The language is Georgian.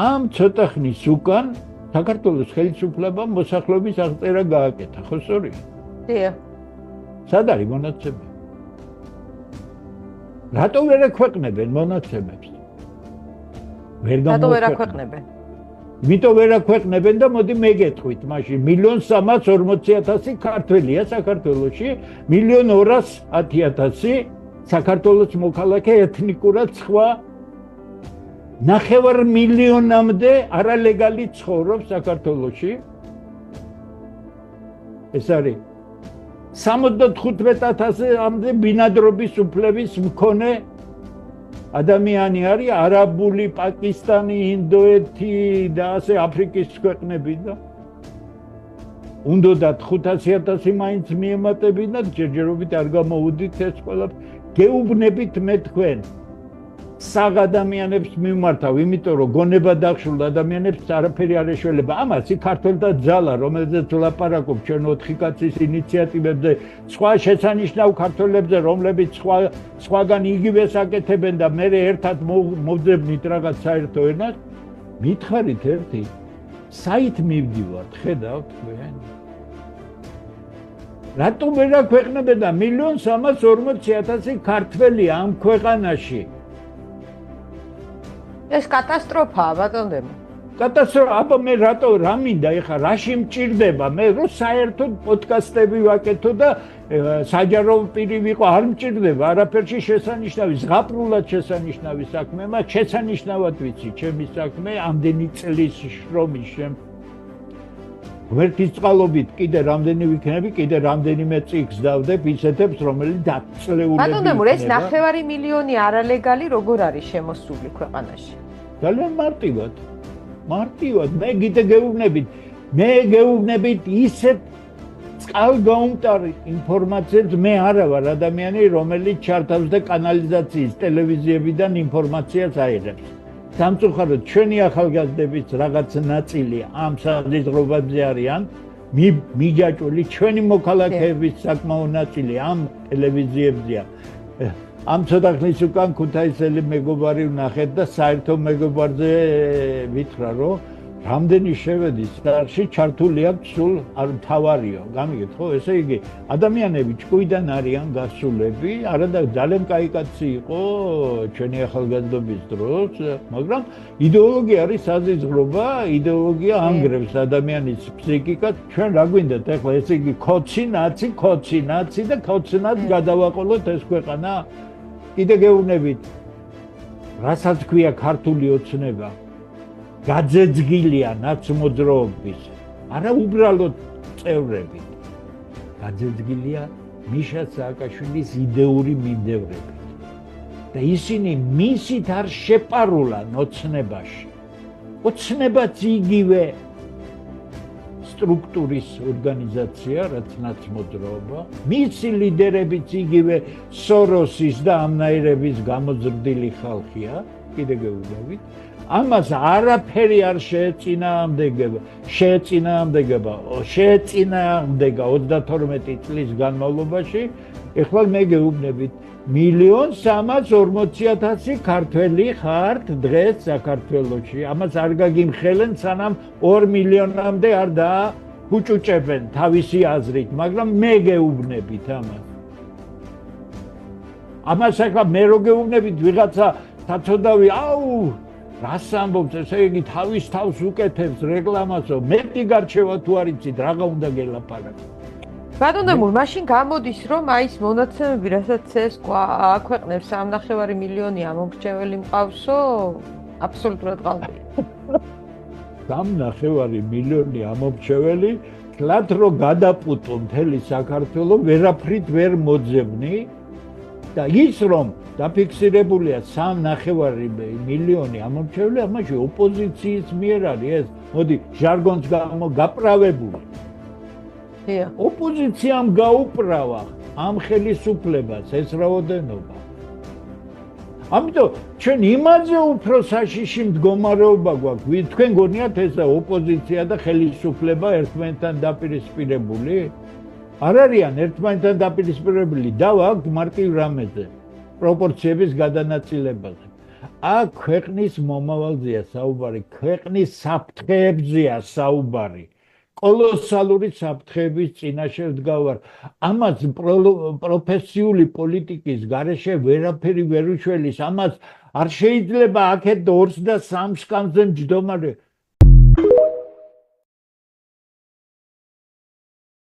ამ ცოტა ხნის უკან საქართველოს ხელისუფლებამ მოსახლეობის აღწერა გააკეთა, ხო სწორია? დიახ. სად არის მონაცემები? რატო ვერ აქვეყნებენ მონაცემებს? რატო ვერ აქვეყნებენ? იმიტომ ვერ აქვეყნებენ და მოდი მეგეთყვით, მაშინ 1,340,000 ქართველია საქართველოში, 1,210,000 საქართველოს მოქალაქე ეთნიკურად სხვა 9 მილიონამდე არალეგალი ცხოვრობს საქართველოში. ეს არის 75,000-ამდე ბინადრობის უფლების მქონე ადამიანი არის არაბული, პაკისტანი, ინდოეთი და ასე აფრიკის ქვეყნები და უნდათ 500,000 მაინც მიემატებინათ, ჯერჯერობით არ გამოუდით ეს ყველაფერი. გეუბნებით მე თქვენ საღ ადამიანებს მიმართავ, იმიტომ რომ გონება დახშულ ადამიანებს არაფერი არ ეშველება. ამას ქართველთა ძალა, რომელზეც ვლაპარაკობ ჩვენ 4 კაცის ინიციატივებზე, სხვა შესანიშნავ ქართველებზე, რომლებიც სხვაგან იგივეს აკეთებენ და მე ერთად მოვძებნით რაღაც საერთო ენას, მითხარით ერთი საით მივდივართ, ხედავთ თქვენ? რატომ ვერ აქვეყნებენ და 1,340,000 ქართველი ამ ქვეყანაში? ეს კატასტროფაა, ბატონო. კატასტროფა, აბა მე რატო რა მინდა ეხა რაში მჭირდება მე რომ საერთოდ პოდკასტები ვაკეთო და საჯარო პირი ვიყო არ მჭირდება არაფერში შესანიშნავი ზღაპრულად შესანიშნავი საქმე მაგრამ შესანიშნავად ვიცი ჩემი საქმე ამდენი წლის შრომის შემდგომ ვერთის წყალობით კიდე რამდენი ვიქნები კიდე რამდენიმე წიგს დავდებ ისეთებს რომელიც დაწლეულები ბატონო ეს 9 მილიონი არალეგალი როგორ არის შემოსული ქვეყანაში ძალიან მარტივად მე კიდე გეუბნებით ისეთ წყალგაუმტარი ინფორმაციებს მე არა ვარ ადამიანი რომელიც ჩართავს და კანალიზაციის ტელევიზიებიდან ინფორმაციას აიღებს სამწუხაროდ ჩვენი ახალგაზრდების რაღაც ნაწილი ამ საზღვრებზე არიან მიჯაჭვული ჩვენი მოქალაქეების საკმაო ნაწილი ამ ტელევიზიებზეა ამ ცოტა ხნის უკან ქუთაისელი მეგობარი ვნახეთ და საერთო მეგობარზე ვითხრა რომ რამდენი შევედის სახლში ჩართული აქვს სულ არ თავარიო გამიგეთ ხო ესე იგი ადამიანები ჭკუიდან არიან გასულები არადა ძალიან კაი კაცი იყო ჩვენი ახალგაზრდობის დროს მაგრამ იდეოლოგია არის საზღვრობა იდეოლოგია ანგრევს ადამიანის ფსიქიკას ჩვენ რა გვინდათ ახლა ესე იგი კოცი ნაცი და კოცნად გადავაყოლოთ ეს ქვეყანა კიდე გეუბნებით რასაც ქვია ქართული ოცნება გაძეძგილია ნაცმოძრაობის არა უბრალოდ წევრებით გაძეძგილია მიშა სააკაშვილის იდეური მიმდევრებით და ისინი მისით არ შეპარულან ოცნებაში ოცნებაც იგივე სტრუქტურის ორგანიზაცია რაც ნაცმოძრაობა მისი ლიდერებიც იგივე სოროსის და ამნაირების გამოზრდილი ხალხია კიდე გეუბნებით ამას არაფერი არ შეეწინააღმდეგება 32 წლის განმავლობაში ეხლა მე გეუბნებით 1,340,000 ქართველი ხართ დღეს საქართველოში ამას არ გაგიმხელენ სანამ 2 მილიონამდე არ დაუჭუჭებენ თავისი აზრით მაგრამ მე გეუბნებით ამას ახლა მე რო გეუბნებით ვიღაცა თაცოდავი აუ რას ამბობთ ესე იგი თავის თავს უკეთებს რეკლამასო მეტი გარჩევა თუ არ იცით რაღა უნდა გელაპარაკო ბატონო მაშინ გამოდის რომ აი ეს მონაცემები რასაც ეს აქვეყნებს 3.5 მილიონი ამომრჩეველი მყავსო აბსოლუტურად ყალბია 3.5 მილიონი ამომრჩეველი თლათ რომ გადაპუტო მთელი საქართველო ვერაფრით ვერ მოძებნი და ის რომ დაფიქსირებულია 3.5 მილიონი ამომრჩეველი ამაში ოპოზიციის მიერ არის ეს მოდი ჟარგონს გაპრავებული ოპოზიციამ გაუპრავა ამ ხელისუფლებას ეს რაოდენობა ამიტომ ჩვენ იმაზე უფრო საშიში მდგომარეობა გვაქვს თქვენ გონიათ ეს ოპოზიცია და ხელისუფლება ერთმანეთთან დაპირისპირებული არ არიან ერთმანეთთან დაპირისპირებული და ვაქვთ მარტივ რამეზე პროპორციების გადანაწილებაზე აქ ქვეყნის მომავალზეა საუბარი, ქვეყნის საფრთხეებზეა საუბარი. კოლოსალური საფრთხეების წინაშე ვდგავარ. ამას პროფესიული პოლიტიკის გარეშე ვერაფერი ვერ უშველის. ამას არ შეიძლება აქეთ 2 და 3 კანზე მჯდომარე